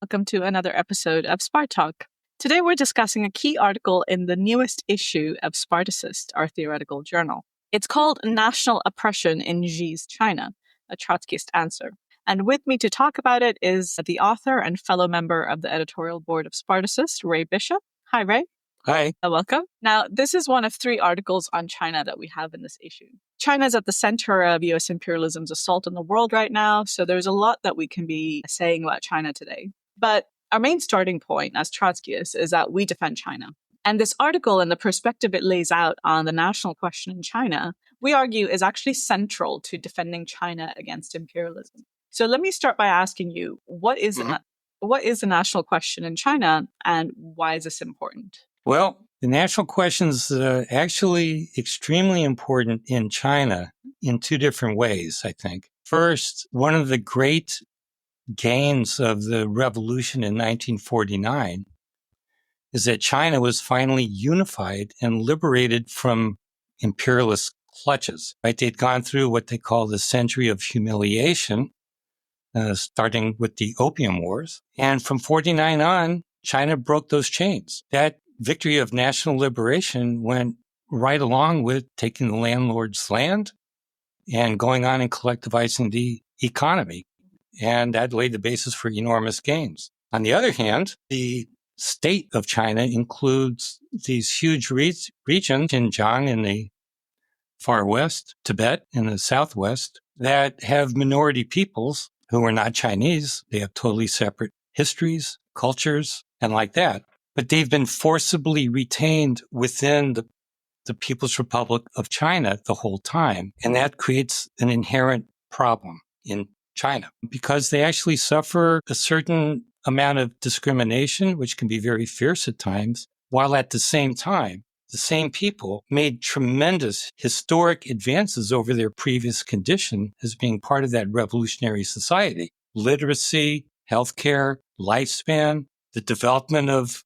Welcome to another episode of Spart Talk. Today we're discussing a key article in the newest issue of Spartacist, our theoretical journal. It's called National Oppression in Xi's China, a Trotskyist answer. And with me to talk about it is the author and fellow member of the editorial board of Spartacist, Ray Bishop. Hi, Ray. Hi. Welcome. Now, this is one of 3 articles on China that we have in this issue. China is at the center of U.S. imperialism's assault on the world right now, so there's a lot that we can be saying about China today. But our main starting point as Trotskyists is that we defend China. And this article and the perspective it lays out on the national question in China, we argue is actually central to defending China against imperialism. So let me start by asking you, what is the national question in China and why is this important? Well, the national question is actually extremely important in China in 2 different ways, I think. First, one of the great gains of the revolution in 1949 is that China was finally unified and liberated from imperialist clutches. Right? They'd gone through what they call the century of humiliation, starting with the Opium Wars. And from 49 on, China broke those chains. That victory of national liberation went right along with taking the landlord's land and going on and collectivizing the economy. And that laid the basis for enormous gains. On the other hand, the state of China includes these huge regions, Xinjiang in the far west, Tibet in the southwest, that have minority peoples who are not Chinese. They have totally separate histories, cultures, and like that. But they've been forcibly retained within the People's Republic of China the whole time. And that creates an inherent problem in China because they actually suffer a certain amount of discrimination, which can be very fierce at times, while at the same time, the same people made tremendous historic advances over their previous condition as being part of that revolutionary society. Literacy, healthcare, lifespan, the development of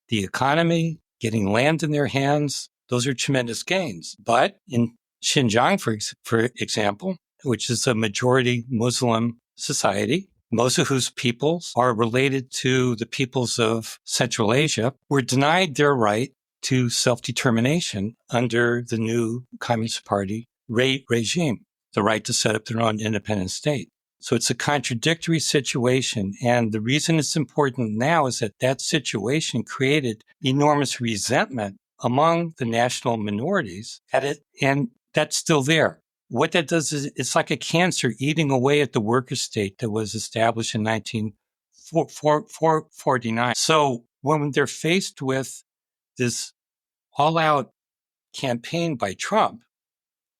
the economy, getting land in their hands, those are tremendous gains. But in Xinjiang, for example, which is a majority Muslim society, most of whose peoples are related to the peoples of Central Asia, were denied their right to self-determination under the new Communist Party regime, the right to set up their own independent state. So it's a contradictory situation. And the reason it's important now is that situation created enormous resentment among the national minorities and that's still there. What that does is it's like a cancer eating away at the worker state that was established in 1949. So when they're faced with this all-out campaign by Trump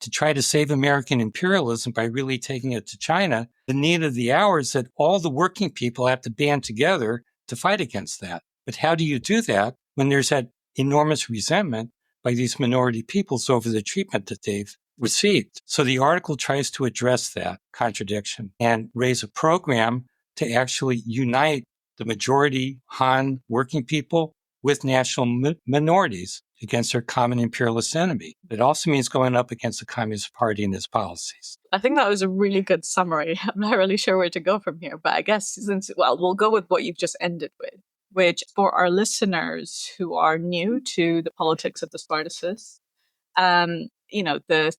to try to save American imperialism by really taking it to China, the need of the hour is that all the working people have to band together to fight against that. But how do you do that when there's that enormous resentment by these minority peoples over the treatment that they've received? So the article tries to address that contradiction and raise a program to actually unite the majority Han working people with national minorities against their common imperialist enemy. It also means going up against the Communist Party and its policies. I think that was a really good summary. I'm not really sure where to go from here, but I guess we'll go with what you've just ended with, which for our listeners who are new to the politics of the Spartacists, the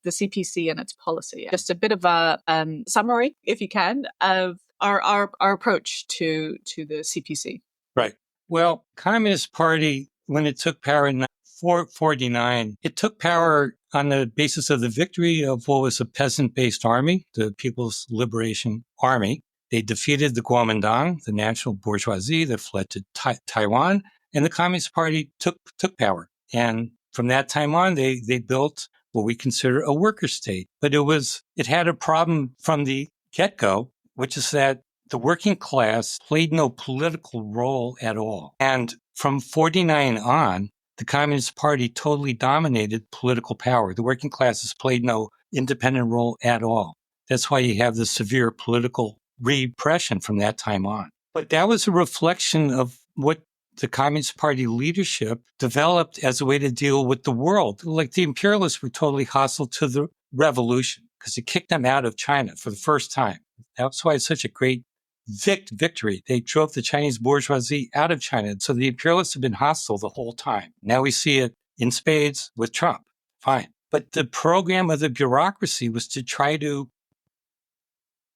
CPC and its policy. Just a bit of a summary, if you can, of our approach to the CPC. Right. Well, Communist Party, when it took power in 1949, it took power on the basis of the victory of what was a peasant-based army, the People's Liberation Army. They defeated the Kuomintang, the national bourgeoisie that fled to Taiwan, and the Communist Party took power. And from that time on, they built what we consider a worker state. But it had a problem from the get-go, which is that the working class played no political role at all. And from 49 on, the Communist Party totally dominated political power. The working classes played no independent role at all. That's why you have the severe political repression from that time on. But that was a reflection of what the Communist Party leadership developed as a way to deal with the world. Like the imperialists were totally hostile to the revolution because it kicked them out of China for the first time. That's why it's such a great victory. They drove the Chinese bourgeoisie out of China. So the imperialists have been hostile the whole time. Now we see it in spades with Trump. Fine. But the program of the bureaucracy was to try to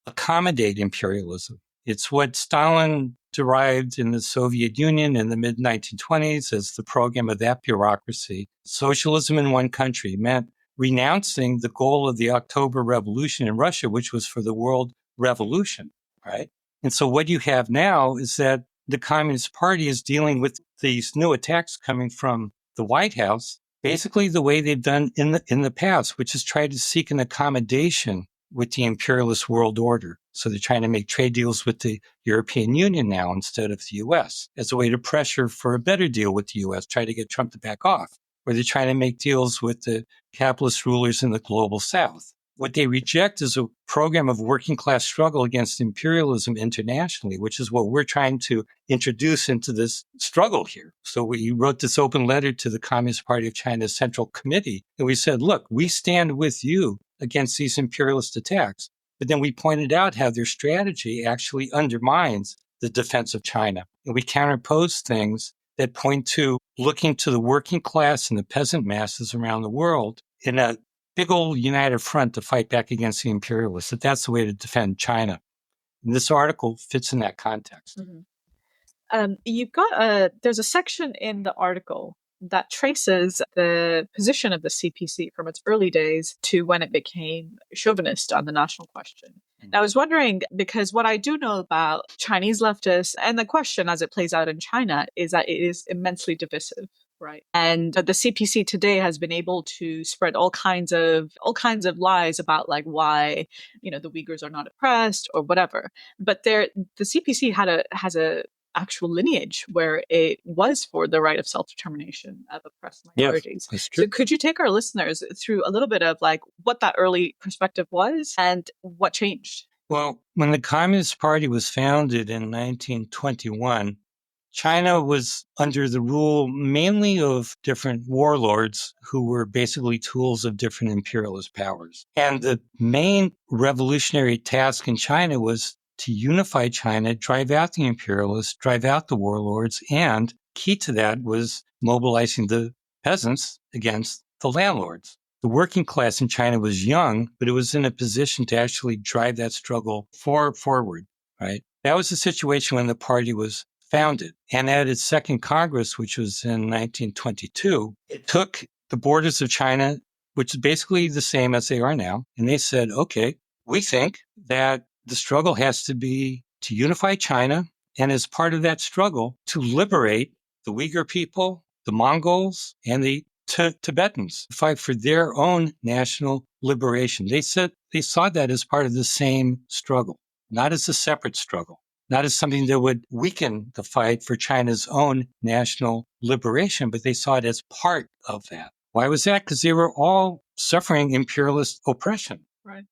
accommodate imperialism. It's what Stalin derived in the Soviet Union in the mid-1920s as the program of that bureaucracy. Socialism in one country meant renouncing the goal of the October Revolution in Russia, which was for the world revolution, right? And so what you have now is that the Communist Party is dealing with these new attacks coming from the White House, basically the way they've done in the past, which is try to seek an accommodation with the imperialist world order. So they're trying to make trade deals with the European Union now instead of the U.S. as a way to pressure for a better deal with the U.S., try to get Trump to back off. Or they're trying to make deals with the capitalist rulers in the global South. What they reject is a program of working class struggle against imperialism internationally, which is what we're trying to introduce into this struggle here. So we wrote this open letter to the Communist Party of China's Central Committee, and we said, look, we stand with you against these imperialist attacks. But then we pointed out how their strategy actually undermines the defense of China. And we counterposed things that point to looking to the working class and the peasant masses around the world in a big old united front to fight back against the imperialists, that's the way to defend China. And this article fits in that context. Mm-hmm. There's a section in the article that traces the position of the CPC from its early days to when it became chauvinist on the national question. And I was wondering, because what I do know about Chinese leftists and the question as it plays out in China is that it is immensely divisive. Right. And the CPC today has been able to spread all kinds of lies about like why, the Uyghurs are not oppressed or whatever. But the CPC has a actual lineage where it was for the right of self-determination of oppressed minorities. Yes, that's true. So could you take our listeners through a little bit of like what that early perspective was and what changed? Well, when the Communist Party was founded in 1921, China was under the rule mainly of different warlords who were basically tools of different imperialist powers. And the main revolutionary task in China was to unify China, drive out the imperialists, drive out the warlords, and key to that was mobilizing the peasants against the landlords. The working class in China was young, but it was in a position to actually drive that struggle forward, right? That was the situation when the party was founded. And at its second Congress, which was in 1922, it took the borders of China, which is basically the same as they are now, and they said, okay, we think that the struggle has to be to unify China, and as part of that struggle, to liberate the Uyghur people, the Mongols, and the Tibetans, fight for their own national liberation. They said they saw that as part of the same struggle, not as a separate struggle, not as something that would weaken the fight for China's own national liberation, but they saw it as part of that. Why was that? Because they were all suffering imperialist oppression. Right.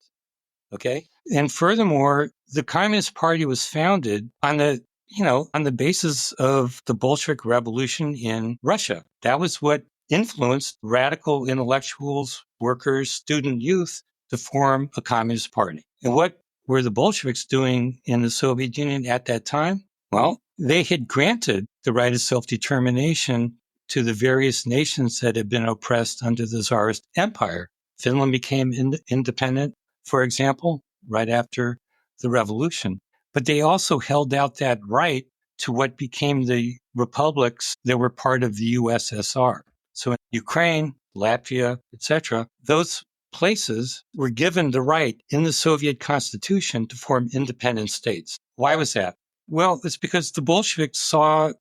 Okay. And furthermore, the Communist Party was founded on the basis of the Bolshevik Revolution in Russia. That was what influenced radical intellectuals, workers, student youth to form a communist party. And what were the Bolsheviks doing in the Soviet Union at that time? Well, they had granted the right of self-determination to the various nations that had been oppressed under the Tsarist Empire. Finland became independent, for example, right after the revolution. But they also held out that right to what became the republics that were part of the USSR. So in Ukraine, Latvia, etc., those places were given the right in the Soviet constitution to form independent states. Why was that? Well, it's because the Bolsheviks saw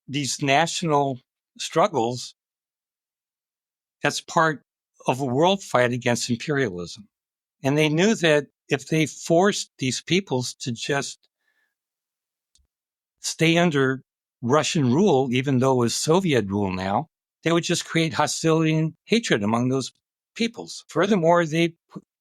these national struggles as part of a world fight against imperialism. And they knew that if they forced these peoples to just stay under Russian rule, even though it was Soviet rule now, they would just create hostility and hatred among those peoples. Furthermore, they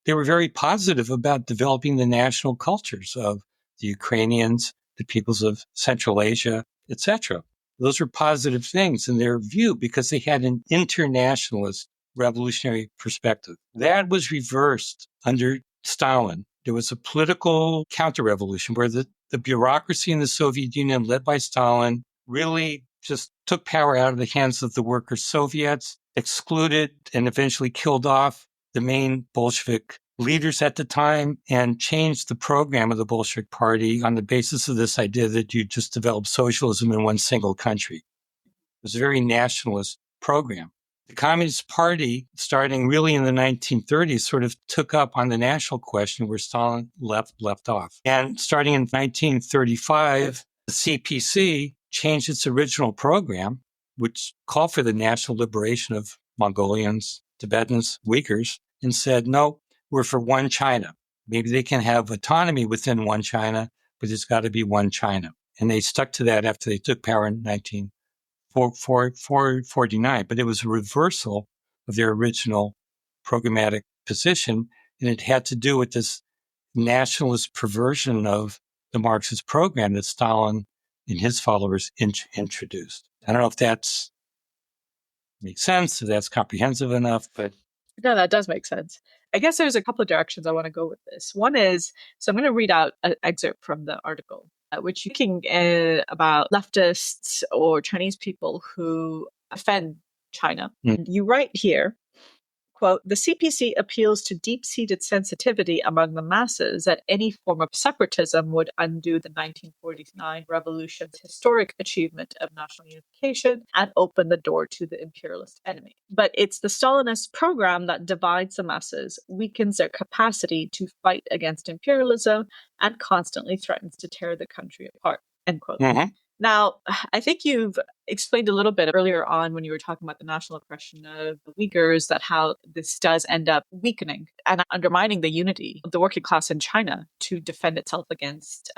were very positive about developing the national cultures of the Ukrainians, the peoples of Central Asia, etc. Those were positive things in their view because they had an internationalist revolutionary perspective. That was reversed under Stalin There was a political counter-revolution where the bureaucracy in the Soviet Union, led by Stalin, really just took power out of the hands of the worker Soviets, excluded and eventually killed off the main Bolshevik leaders at the time, and changed the program of the Bolshevik Party on the basis of this idea that you just develop socialism in one single country. It was a very nationalist program. The Communist Party, starting really in the 1930s, sort of took up on the national question where Stalin left off. And starting in 1935, the CPC changed its original program, which called for the national liberation of Mongolians, Tibetans, Uyghurs, and said, no, we're for one China. Maybe they can have autonomy within one China, but there's got to be one China. And they stuck to that after they took power in 1949. But it was a reversal of their original programmatic position, and it had to do with this nationalist perversion of the Marxist program that Stalin and his followers introduced. I don't know if that's makes sense, if that's comprehensive enough, but... No, that does make sense. I guess there's a couple of directions I want to go with this. One is, so I'm going to read out an excerpt from the article, which you're thinking about leftists or Chinese people who offend China. You write here, quote, the CPC appeals to deep-seated sensitivity among the masses that any form of separatism would undo the 1949 revolution's historic achievement of national unification and open the door to the imperialist enemy. But it's the Stalinist program that divides the masses, weakens their capacity to fight against imperialism, and constantly threatens to tear the country apart, end quote. Mm-hmm. Now, I think you've explained a little bit earlier on when you were talking about the national oppression of the Uyghurs, that how this does end up weakening and undermining the unity of the working class in China to defend itself against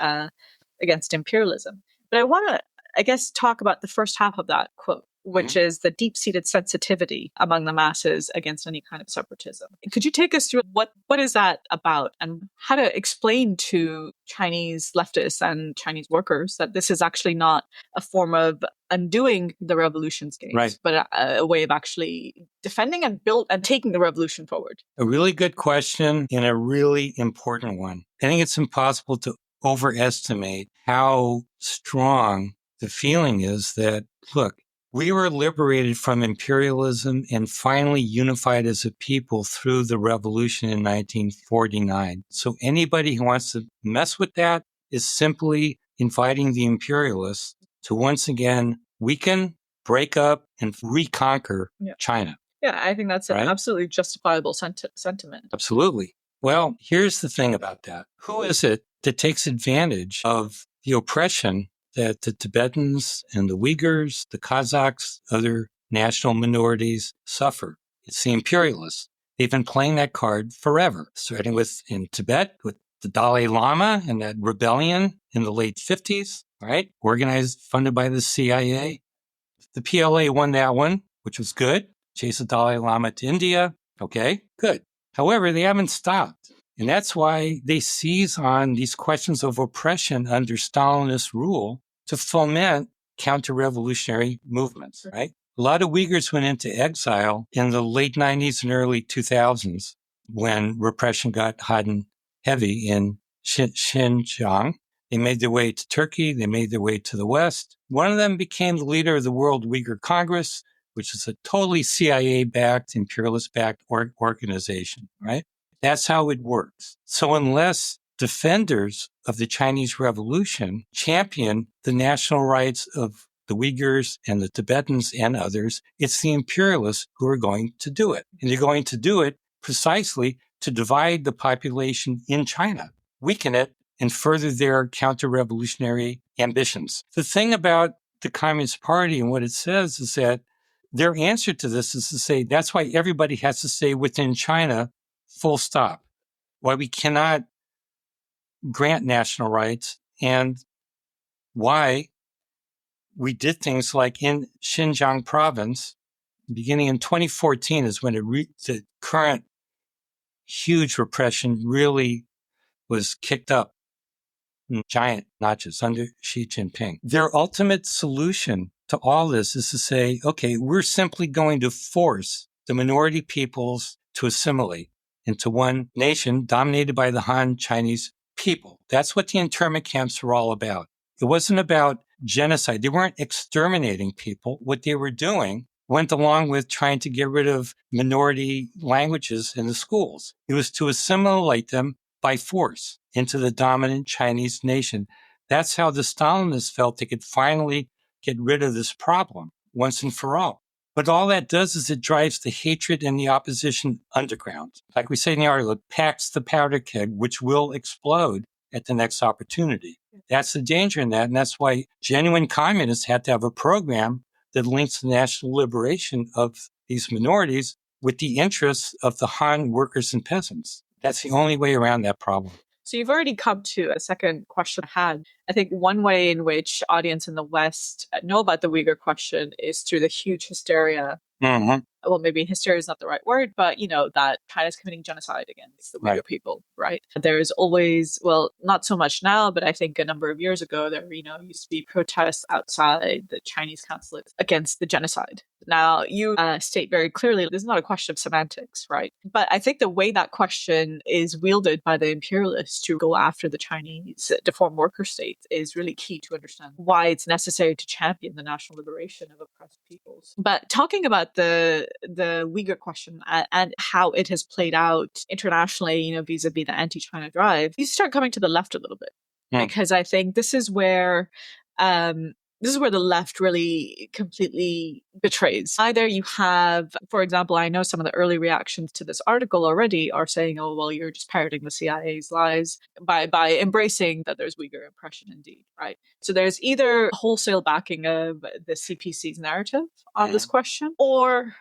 imperialism. But I want to, I guess, talk about the first half of that quote, which is the deep-seated sensitivity among the masses against any kind of separatism. Could you take us through what is that about and how to explain to Chinese leftists and Chinese workers that this is actually not a form of undoing the revolution's gains, right, but a way of actually defending and taking the revolution forward? A really good question and a really important one. I think it's impossible to overestimate how strong the feeling is that, look, we were liberated from imperialism and finally unified as a people through the revolution in 1949. So anybody who wants to mess with that is simply inviting the imperialists to once again weaken, break up, and reconquer China. Yeah, I think that's an absolutely justifiable sentiment. Absolutely. Well, here's the thing about that. Who is it that takes advantage of the oppression that the Tibetans and the Uyghurs, the Kazakhs, other national minorities suffer? It's the imperialists. They've been playing that card forever, starting with in Tibet with the Dalai Lama and that rebellion in the late 50s, right? Organized, funded by the CIA. The PLA won that one, which was good. Chased the Dalai Lama to India. Okay, good. However, they haven't stopped. And that's why they seize on these questions of oppression under Stalinist rule to foment counter-revolutionary movements, right? A lot of Uyghurs went into exile in the late 90s and early 2000s when repression got hot and heavy in Xinjiang. They made their way to Turkey. They made their way to the West. One of them became the leader of the World Uyghur Congress, which is a totally CIA-backed, imperialist-backed organization, right? That's how it works. So unless defenders of the Chinese Revolution champion the national rights of the Uyghurs and the Tibetans and others, it's the imperialists who are going to do it. And they're going to do it precisely to divide the population in China, weaken it, and further their counter-revolutionary ambitions. The thing about the Communist Party and what it says is that their answer to this is to say that's why everybody has to stay within China, full stop. Why we cannot grant national rights and why we did things like in Xinjiang province, beginning in 2014 is when the current huge repression really was kicked up in giant notches under Xi Jinping. Their ultimate solution to all this is to say, okay, we're simply going to force the minority peoples to assimilate into one nation dominated by the Han Chinese people. That's what the internment camps were all about. It wasn't about genocide. They weren't exterminating people. What they were doing went along with trying to get rid of minority languages in the schools. It was to assimilate them by force into the dominant Chinese nation. That's how the Stalinists felt they could finally get rid of this problem once and for all. But all that does is it drives the hatred and the opposition underground. Like we say in the article, it packs the powder keg, which will explode at the next opportunity. That's the danger in that. And that's why genuine communists had to have a program that links the national liberation of these minorities with the interests of the Han workers and peasants. That's the only way around that problem. So you've already come to a second question I had. I think one way in which audience in the West know about the Uyghur question is through the huge hysteria. Mm-hmm. Well, maybe hysteria is not the right word, but, that China's committing genocide against the Uyghur people, right? There's always, well, not so much now, but I think a number of years ago, there, used to be protests outside the Chinese consulate against the genocide. Now, you state very clearly, this is not a question of semantics, right? But I think the way that question is wielded by the imperialists to go after the Chinese deformed worker state is really key to understand why it's necessary to champion the national liberation of oppressed peoples. But talking about the Uyghur question and how it has played out internationally, vis-a-vis the anti-China drive, you start coming to the left a little bit, because I think this is where the left really completely betrays. Either you have, for example, I know some of the early reactions to this article already are saying, oh, well, you're just parroting the CIA's lies by embracing that there's Uyghur oppression indeed, right? So there's either wholesale backing of the CPC's narrative on this question, or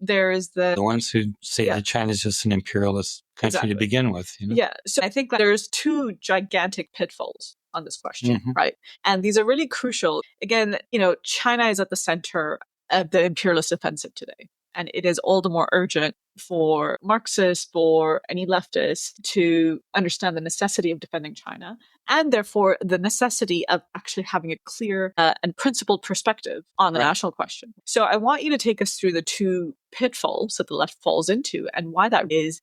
there's the ones who say that China's just an imperialist country to begin with. Yeah. So I think that there's two gigantic pitfalls on this question, right? And these are really crucial. Again, China is at the center of the imperialist offensive today. And it is all the more urgent for Marxists, for any leftists to understand the necessity of defending China, and therefore the necessity of actually having a clear and principled perspective on the national question. So I want you to take us through the two pitfalls that the left falls into and why that is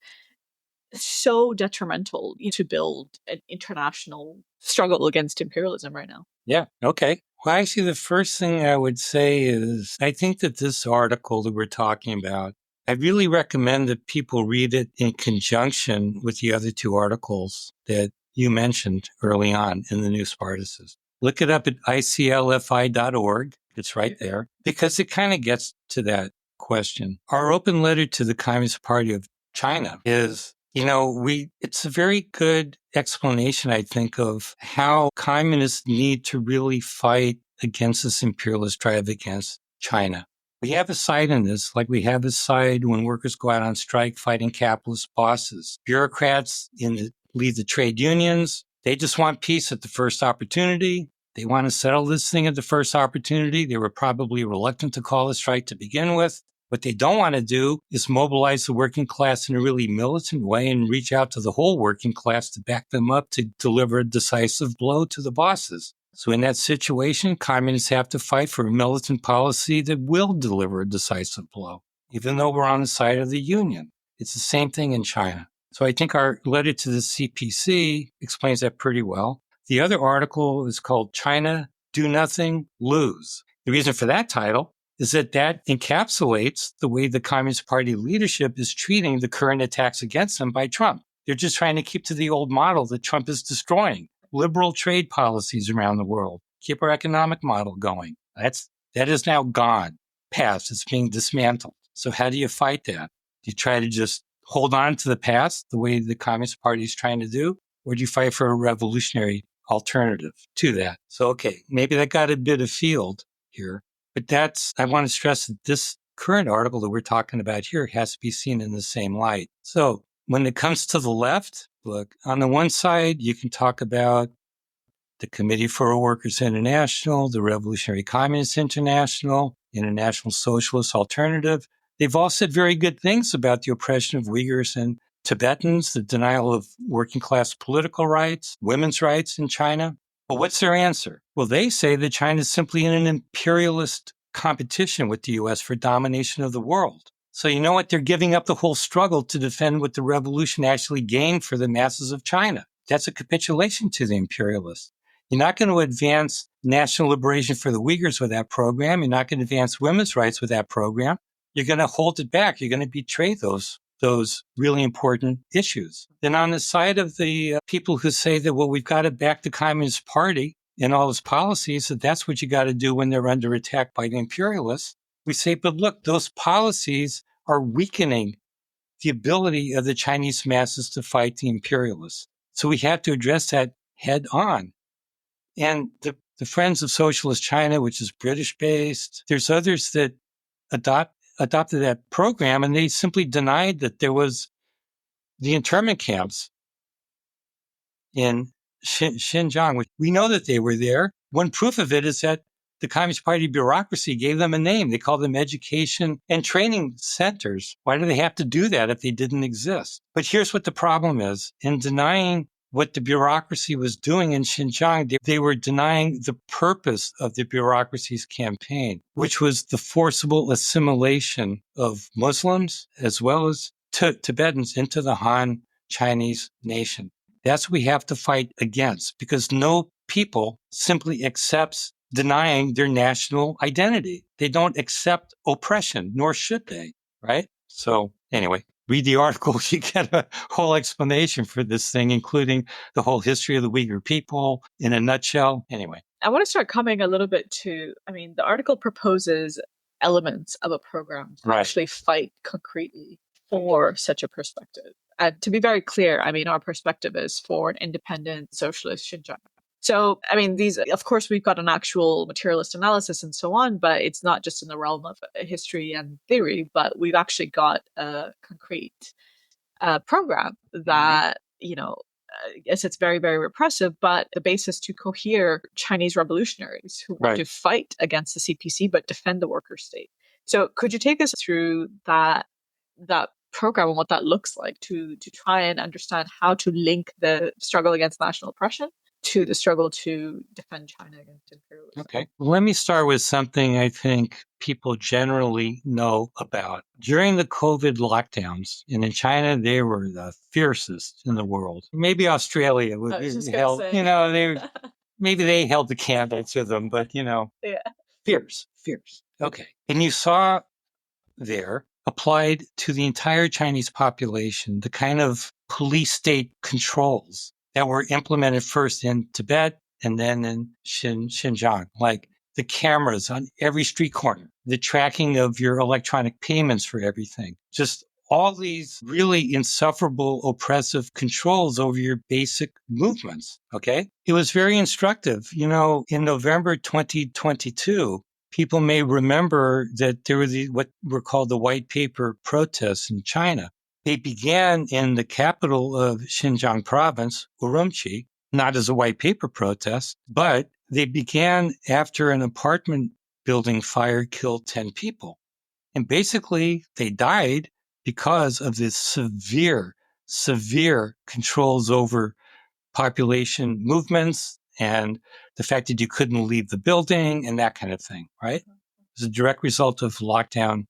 so detrimental to build an international struggle against imperialism right now. Yeah. Okay. Well, actually, the first thing I would say is I think that this article that we're talking about, I really recommend that people read it in conjunction with the other two articles that you mentioned early on in the New Spartacist. Look it up at iclfi.org. It's right there, because it kind of gets to that question. Our open letter to the Communist Party of China is, it's a very good explanation, I think, of how communists need to really fight against this imperialist drive against China. We have a side in this, like we have a side when workers go out on strike fighting capitalist bosses. Bureaucrats lead the trade unions. They just want peace at the first opportunity. They want to settle this thing at the first opportunity. They were probably reluctant to call a strike to begin with. What they don't want to do is mobilize the working class in a really militant way and reach out to the whole working class to back them up to deliver a decisive blow to the bosses. So in that situation, communists have to fight for a militant policy that will deliver a decisive blow, even though we're on the side of the union. It's the same thing in China. So I think our letter to the CPC explains that pretty well. The other article is called China, Do Nothing, Lose. The reason for that title is that encapsulates the way the Communist Party leadership is treating the current attacks against them by Trump. They're just trying to keep to the old model that Trump is destroying. Liberal trade policies around the world. Keep our economic model going. That is now gone, past. It's being dismantled. So how do you fight that? Do you try to just hold on to the past the way the Communist Party is trying to do? Or do you fight for a revolutionary alternative to that? So, okay, maybe that got a bit afield here. But I want to stress that this current article that we're talking about here has to be seen in the same light. So when it comes to the left, look, on the one side, you can talk about the Committee for Workers International, the Revolutionary Communist International, International Socialist Alternative. They've all said very good things about the oppression of Uyghurs and Tibetans, the denial of working class political rights, women's rights in China. But what's their answer? Well, they say that China is simply in an imperialist competition with the U.S. for domination of the world. So you know what? They're giving up the whole struggle to defend what the revolution actually gained for the masses of China. That's a capitulation to the imperialists. You're not going to advance national liberation for the Uyghurs with that program. You're not going to advance women's rights with that program. You're going to hold it back. You're going to betray those really important issues. Then on the side of the people who say that, well, we've got to back the Communist Party and all its policies, that that's what you got to do when they're under attack by the imperialists, we say, but look, those policies are weakening the ability of the Chinese masses to fight the imperialists. So we have to address that head on. And the Friends of Socialist China, which is British-based, there's others that adopted that program, and they simply denied that there was the internment camps in Xinjiang, which we know that they were there. One proof of it is that the Communist Party bureaucracy gave them a name. They called them education and training centers. Why do they have to do that if they didn't exist? But here's what the problem is. In denying what the bureaucracy was doing in Xinjiang, they were denying the purpose of the bureaucracy's campaign, which was the forcible assimilation of Muslims as well as Tibetans into the Han Chinese nation. That's what we have to fight against, because no people simply accepts denying their national identity. They don't accept oppression, nor should they, right? So anyway, read the article. You get a whole explanation for this thing, including the whole history of the Uyghur people in a nutshell. Anyway. I want to start coming a little bit to, the article proposes elements of a program to actually fight concretely for such a perspective. And to be very clear, our perspective is for an independent socialist Xinjiang. So, these, of course, we've got an actual materialist analysis and so on, but it's not just in the realm of history and theory, but we've actually got a concrete program that, yes, it's very, very repressive, but the basis to cohere Chinese revolutionaries who want to fight against the CPC, but defend the worker state. So could you take us through that program and what that looks like to try and understand how to link the struggle against national oppression to the struggle to defend China against imperialism? Okay. Let me start with something I think people generally know about. During the COVID lockdowns, and in China, they were the fiercest in the world. Maybe Australia would held, maybe they held the candle to them, but, fierce. Okay. And you saw there, applied to the entire Chinese population, the kind of police state controls that were implemented first in Tibet and then in Xinjiang, like the cameras on every street corner, the tracking of your electronic payments for everything, just all these really insufferable, oppressive controls over your basic movements, okay? It was very instructive. In November 2022, people may remember that there were what were called the white paper protests in China. They began in the capital of Xinjiang province, Urumqi, not as a white paper protest, but they began after an apartment building fire killed 10 people. And basically, they died because of this severe controls over population movements and the fact that you couldn't leave the building and that kind of thing, right? It was a direct result of lockdown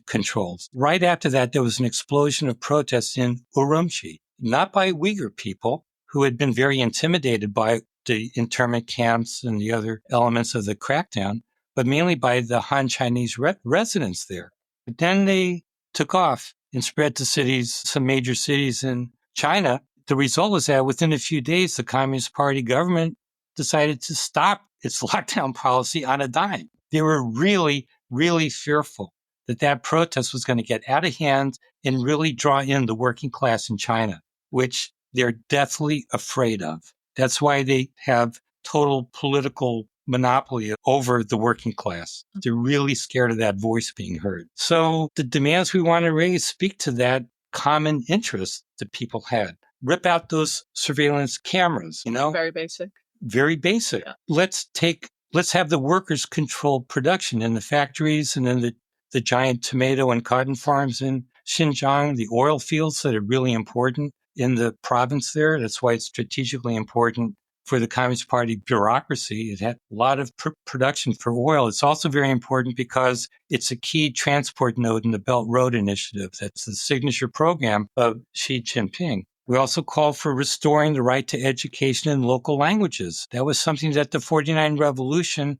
controls. Right after that, there was an explosion of protests in Urumqi, not by Uyghur people who had been very intimidated by the internment camps and the other elements of the crackdown, but mainly by the Han Chinese residents there. But then they took off and spread to cities, some major cities in China. The result was that within a few days, the Communist Party government decided to stop its lockdown policy on a dime. They were really, really fearful that protest was going to get out of hand and really draw in the working class in China, which they're deathly afraid of. That's why they have total political monopoly over the working class. They're really scared of that voice being heard. So the demands we want to raise speak to that common interest that people had. Rip out those surveillance cameras, Very basic. Very basic. Yeah. Let's have the workers control production in the factories and in the giant tomato and cotton farms in Xinjiang, the oil fields that are really important in the province there. That's why it's strategically important for the Communist Party bureaucracy. It had a lot of production for oil. It's also very important because it's a key transport node in the Belt Road Initiative. That's the signature program of Xi Jinping. We also called for restoring the right to education in local languages. That was something that the 49 Revolution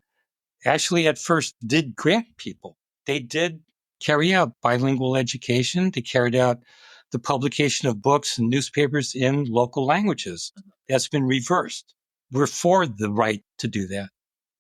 actually at first did grant people. They did carry out bilingual education. They carried out the publication of books and newspapers in local languages. That's been reversed. We're for the right to do that.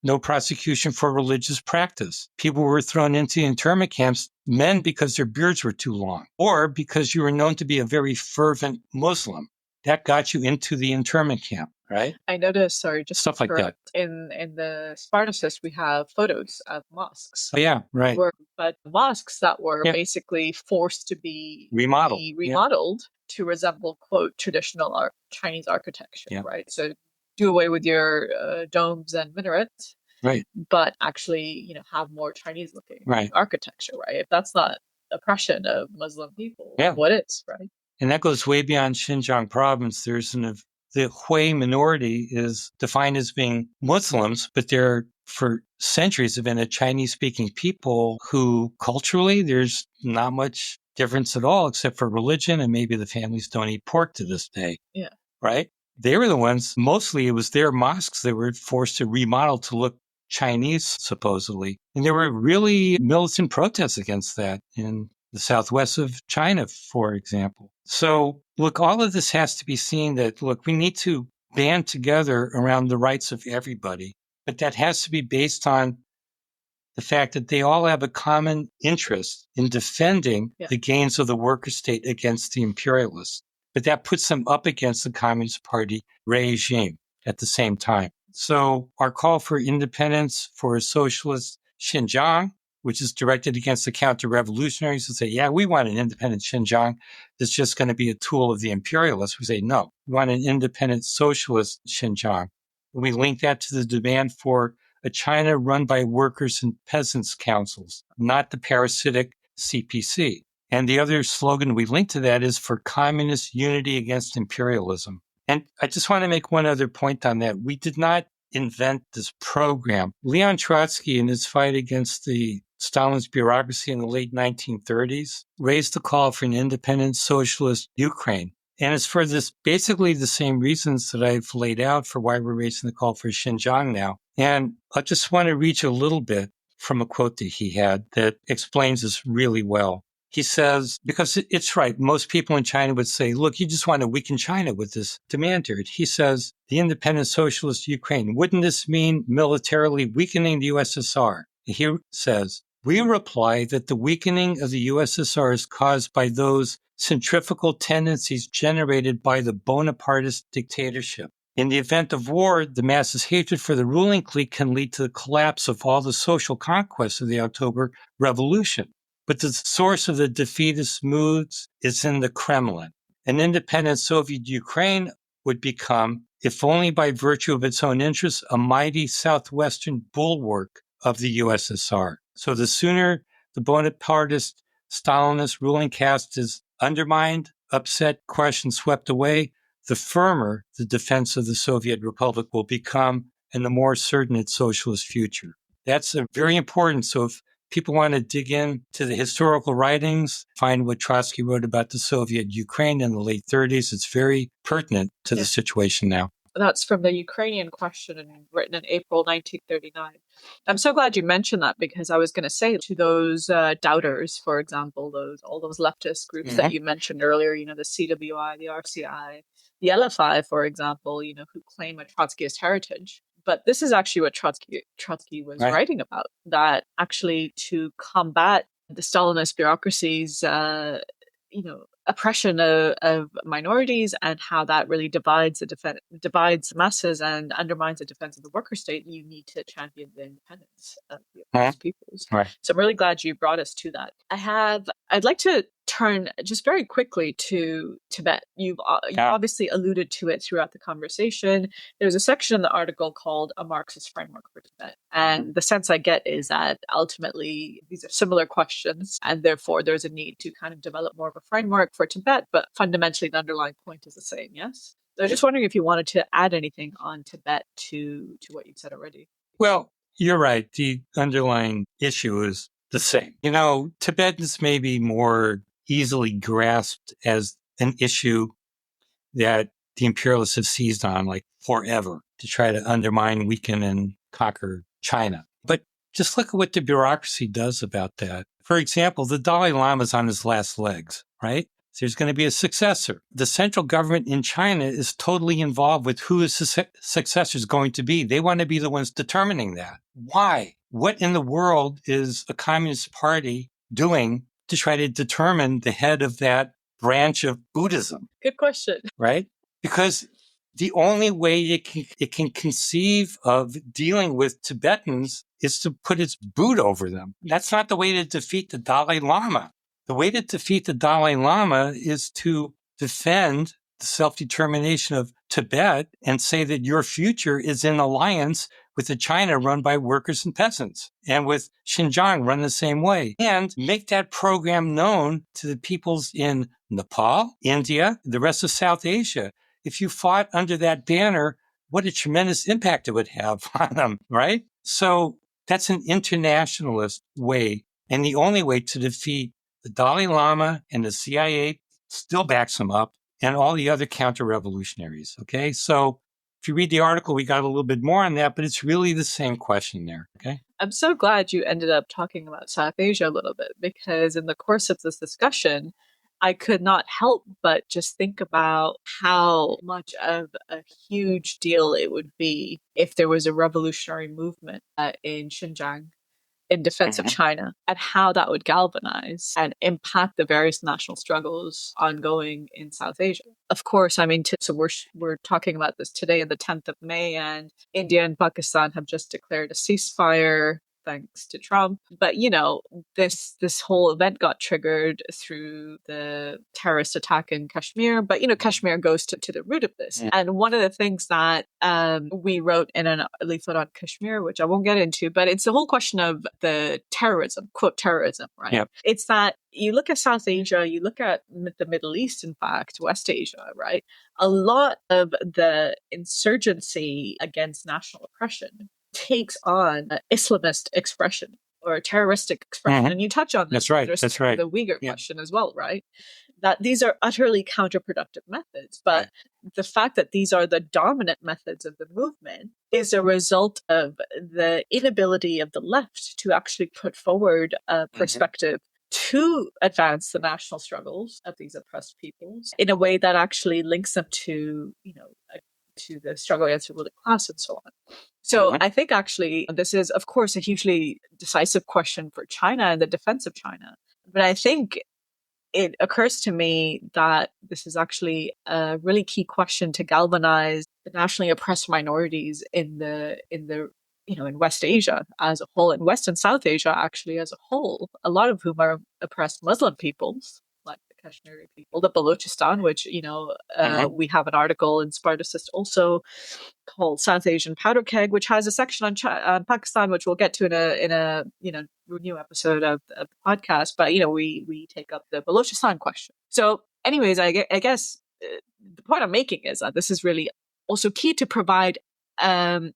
No prosecution for religious practice. People were thrown into internment camps, men because their beards were too long, or because you were known to be a very fervent Muslim. That got you into the internment camp, right? I noticed, sorry, just stuff like that. In the Spartacist, we have photos of mosques. Oh, yeah, right. But mosques that were basically forced to be remodeled to resemble, quote, traditional Chinese architecture, right? So do away with your domes and minarets, right? But actually, have more Chinese-looking architecture, right? If that's not oppression of Muslim people, what is, right? And that goes way beyond Xinjiang province. The Hui minority is defined as being Muslims, but they're for centuries have been a Chinese-speaking people who culturally there's not much difference at all except for religion, and maybe the families don't eat pork to this day. Yeah. Right? They were the ones, mostly it was their mosques they were forced to remodel to look Chinese, supposedly. And there were really militant protests against that in the southwest of China, for example. So, look, all of this has to be seen that, look, we need to band together around the rights of everybody, but that has to be based on the fact that they all have a common interest in defending the gains of the worker state against the imperialists. But that puts them up against the Communist Party regime at the same time. So our call for independence for a socialist Xinjiang, which is directed against the counter-revolutionaries who say, yeah, we want an independent Xinjiang that's just going to be a tool of the imperialists. We say, no, we want an independent socialist Xinjiang. And we link that to the demand for a China run by workers and peasants' councils, not the parasitic CPC. And the other slogan we link to that is for communist unity against imperialism. And I just want to make one other point on that. We did not invent this program. Leon Trotsky, in his fight against the Stalin's bureaucracy in the late 1930s, raised the call for an independent socialist Ukraine. And it's for this basically the same reasons that I've laid out for why we're raising the call for Xinjiang now. And I just want to reach a little bit from a quote that he had that explains this really well. He says, because it's right, most people in China would say, look, you just want to weaken China with this demand here. He says, the independent socialist Ukraine, wouldn't this mean militarily weakening the USSR? He says, we reply that the weakening of the USSR is caused by those centrifugal tendencies generated by the Bonapartist dictatorship. In the event of war, the masses' hatred for the ruling clique can lead to the collapse of all the social conquests of the October Revolution. But the source of the defeatist moods is in the Kremlin. An independent Soviet Ukraine would become, if only by virtue of its own interests, a mighty southwestern bulwark of the USSR. So the sooner the Bonapartist, Stalinist ruling caste is undermined, upset, crushed, and swept away, the firmer the defense of the Soviet Republic will become, and the more certain its socialist future. That's very important. So if people want to dig into the historical writings, find what Trotsky wrote about the Soviet Ukraine in the late 30s, it's very pertinent to the situation now. That's from the Ukrainian Question and written in April 1939. I'm so glad you mentioned that because I was going to say to those doubters, for example, all those leftist groups that you mentioned earlier, the CWI, the RCI, the LFI, for example, who claim a Trotskyist heritage. But this is actually what Trotsky was writing about, that actually to combat the Stalinist bureaucracy's oppression of minorities and how that really divides the masses and undermines the defense of the worker state, you need to champion the independence of the oppressed peoples. So I'm really glad you brought us to that. I'd like to turn just very quickly to Tibet. You've obviously alluded to it throughout the conversation. There's a section in the article called A Marxist Framework for Tibet. And the sense I get is that ultimately these are similar questions, and therefore there's a need to kind of develop more of a framework for Tibet, but fundamentally the underlying point is the same, yes? I was just wondering if you wanted to add anything on Tibet to what you've said already. Well, you're right. The underlying issue is the same. Tibetans may be more easily grasped as an issue that the imperialists have seized on like forever to try to undermine, weaken, and conquer China. But just look at what the bureaucracy does about that. For example, the Dalai Lama is on his last legs, right? So there's going to be a successor. The central government in China is totally involved with who his successor is going to be. They want to be the ones determining that. Why? What in the world is a communist party doing to try to determine the head of that branch of Buddhism? Good question. Right? Because the only way it can conceive of dealing with Tibetans is to put its boot over them. That's not the way to defeat the Dalai Lama. The way to defeat the Dalai Lama is to defend the self-determination of Tibet and say that your future is in alliance with a China run by workers and peasants and with Xinjiang run the same way, and make that program known to the peoples in Nepal, India, the rest of South Asia. If you fought under that banner, what a tremendous impact it would have on them, right? So that's an internationalist way, and the only way to defeat the Dalai Lama, and the CIA still backs him up, and all the other counter-revolutionaries, okay? So if you read the article, we got a little bit more on that, but it's really the same question there, okay? I'm so glad you ended up talking about South Asia a little bit, because in the course of this discussion, I could not help but just think about how much of a huge deal it would be if there was a revolutionary movement in Xinjiang in defense of China, and how that would galvanize and impact the various national struggles ongoing in South Asia. Of course, I mean, so we're talking about this today on the 10th of May, and India and Pakistan have just declared a ceasefire thanks to Trump. But, this whole event got triggered through the terrorist attack in Kashmir. But, Kashmir goes to the root of this. And one of the things that we wrote in a leaflet on Kashmir, which I won't get into, but it's the whole question of the terrorism, quote, terrorism, right? Yep. It's that you look at South Asia, you look at the Middle East, in fact, West Asia, right? A lot of the insurgency against national oppression takes on Islamist expression or terroristic expression. And you touch on this. That's right. That's right. The Uyghur question as well, right? That these are utterly counterproductive methods. But the fact that these are the dominant methods of the movement is a result of the inability of the left to actually put forward a perspective to advance the national struggles of these oppressed peoples in a way that actually links them to, to the struggle against the ruling class and so on. So I think actually this is, of course, a hugely decisive question for China and the defense of China. But I think it occurs to me that this is actually a really key question to galvanize the nationally oppressed minorities in in West Asia as a whole, in West and South Asia actually as a whole, a lot of whom are oppressed Muslim peoples, like the Kashmiri people, the Balochistan, which, we have an article in Spartacist also called South Asian Powder Keg, which has a section on Pakistan, which we'll get to in a new episode of the podcast. But, we take up the Balochistan question. So anyways, I guess the point I'm making is that this is really also key to provide a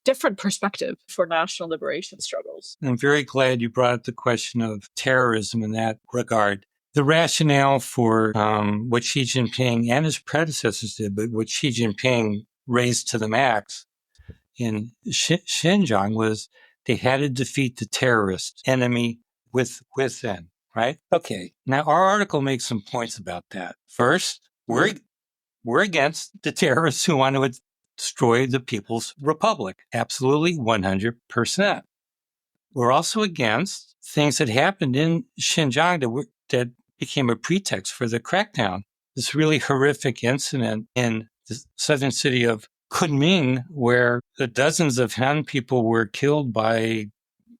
different perspective for national liberation struggles. I'm very glad you brought up the question of terrorism in that regard. The rationale for what Xi Jinping and his predecessors did, but what Xi Jinping raised to the max in Xinjiang, was they had to defeat the terrorist enemy within, right? Okay. Now, our article makes some points about that. First, we're against the terrorists who want to destroy the People's Republic. Absolutely, 100%. We're also against things that happened in Xinjiang that became a pretext for the crackdown. This really horrific incident in the southern city of Kunming, where the dozens of Han people were killed by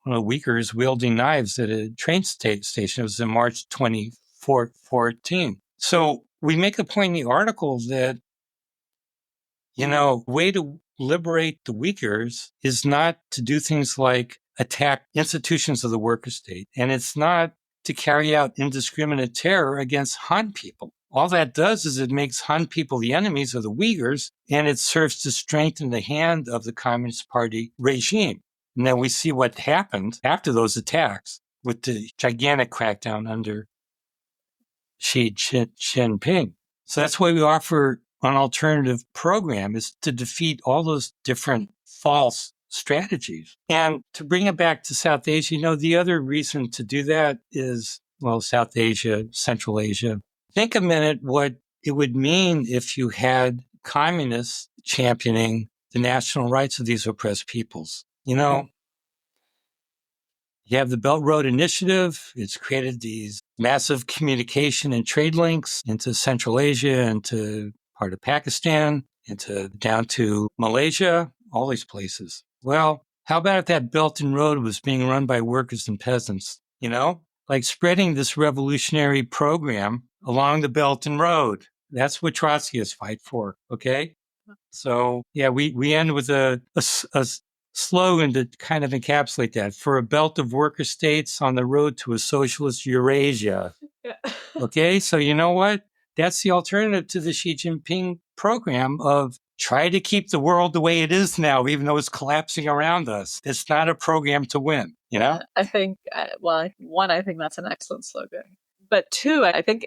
Uyghurs wielding knives at a train station. It was in March 2014. So we make a point in the article that, way to liberate the Uyghurs is not to do things like attack institutions of the worker state. And it's not to carry out indiscriminate terror against Han people. all that does is it makes Han people the enemies of the Uyghurs, and it serves to strengthen the hand of the Communist Party regime. And then we see what happened after those attacks with the gigantic crackdown under Xi Jinping. So that's why we offer an alternative program, is to defeat all those different false strategies. And to bring it back to South Asia, the other reason to do that is, South Asia, Central Asia. Think a minute what it would mean if you had communists championing the national rights of these oppressed peoples. You have the Belt Road Initiative. It's created these massive communication and trade links into Central Asia, into part of Pakistan, down to Malaysia, all these places. Well, how about if that Belt and Road was being run by workers and peasants, like spreading this revolutionary program along the Belt and Road? That's what Trotskyists fight for, okay? So, yeah, we end with a slogan to kind of encapsulate that: for a belt of worker states on the road to a socialist Eurasia. Yeah. Okay, so you know what? That's the alternative to the Xi Jinping program of try to keep the world the way it is now, even though it's collapsing around us. It's not a program to win, I think, one, I think that's an excellent slogan. But two, I think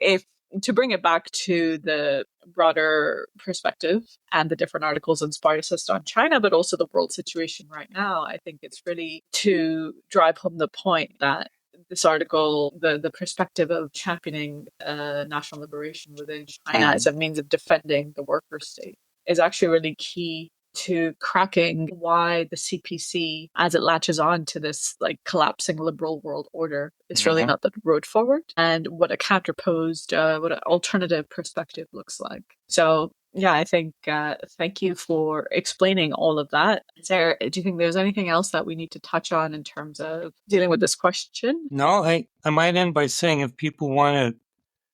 to bring it back to the broader perspective and the different articles in Spartacist on China, but also the world situation right now, I think it's really to drive home the point that this article, the perspective of championing national liberation within China as a means of defending the worker state, is actually really key to cracking why the CPC, as it latches on to this collapsing liberal world order, is really not the road forward, and what a counterposed, what an alternative perspective looks like. So yeah, I think thank you for explaining all of that. Do you think there's anything else that we need to touch on in terms of dealing with this question? No, I might end by saying, if people want to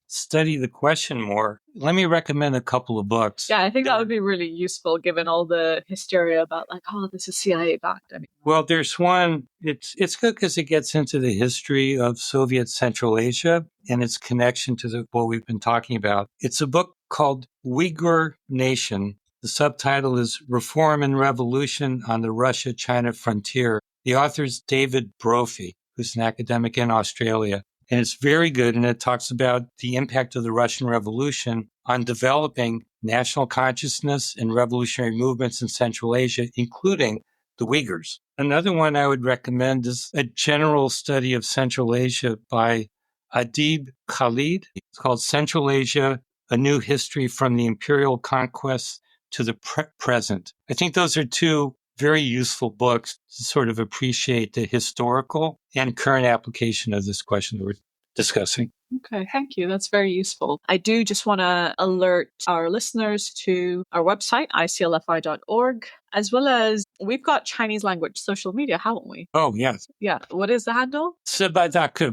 study the question more, let me recommend a couple of books. Yeah, I think that would be really useful given all the hysteria about this is CIA backed. Well, there's one, it's good because it gets into the history of Soviet Central Asia and its connection to what we've been talking about. It's a book called Uyghur Nation. The subtitle is Reform and Revolution on the Russia-China Frontier. The author is David Brophy, who's an academic in Australia. And it's very good, and it talks about the impact of the Russian Revolution on developing national consciousness and revolutionary movements in Central Asia, including the Uyghurs. Another one I would recommend is a general study of Central Asia by Adib Khalid. It's called Central Asia, A New History from the Imperial Conquests to the Present. I think those are two very useful books to sort of appreciate the historical and current application of this question that we're discussing. Okay, thank you. That's very useful. I do just want to alert our listeners to our website, iclfi.org, as well as we've got Chinese language social media, haven't we? Oh, yes. Yeah. What is the handle? Spartacist.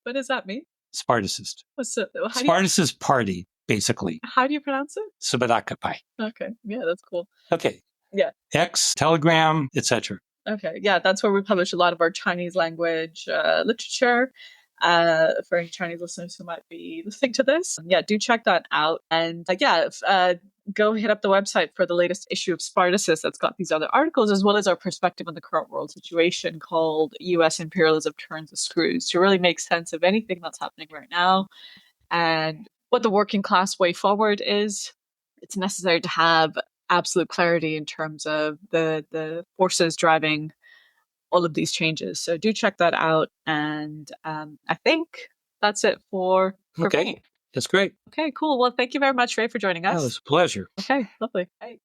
What does that mean? Spartacist. Spartacist party, basically. How do you pronounce it? Spartacist. Okay. Yeah, that's cool. Okay. Yeah. X, Telegram, etc. Okay. Yeah, that's where we publish a lot of our Chinese language literature. For any Chinese listeners who might be listening to this, yeah, do check that out. And go hit up the website for the latest issue of Spartacist that's got these other articles, as well as our perspective on the current world situation called U.S. Imperialism Turns the Screws, to really make sense of anything that's happening right now and what the working class way forward is. It's necessary to have absolute clarity in terms of the forces driving all of these changes. So do check that out. And I think that's it for okay. me. That's great. Okay, cool. Well, thank you very much, Ray, for joining us. Oh, it was a pleasure. Okay, lovely. Hey.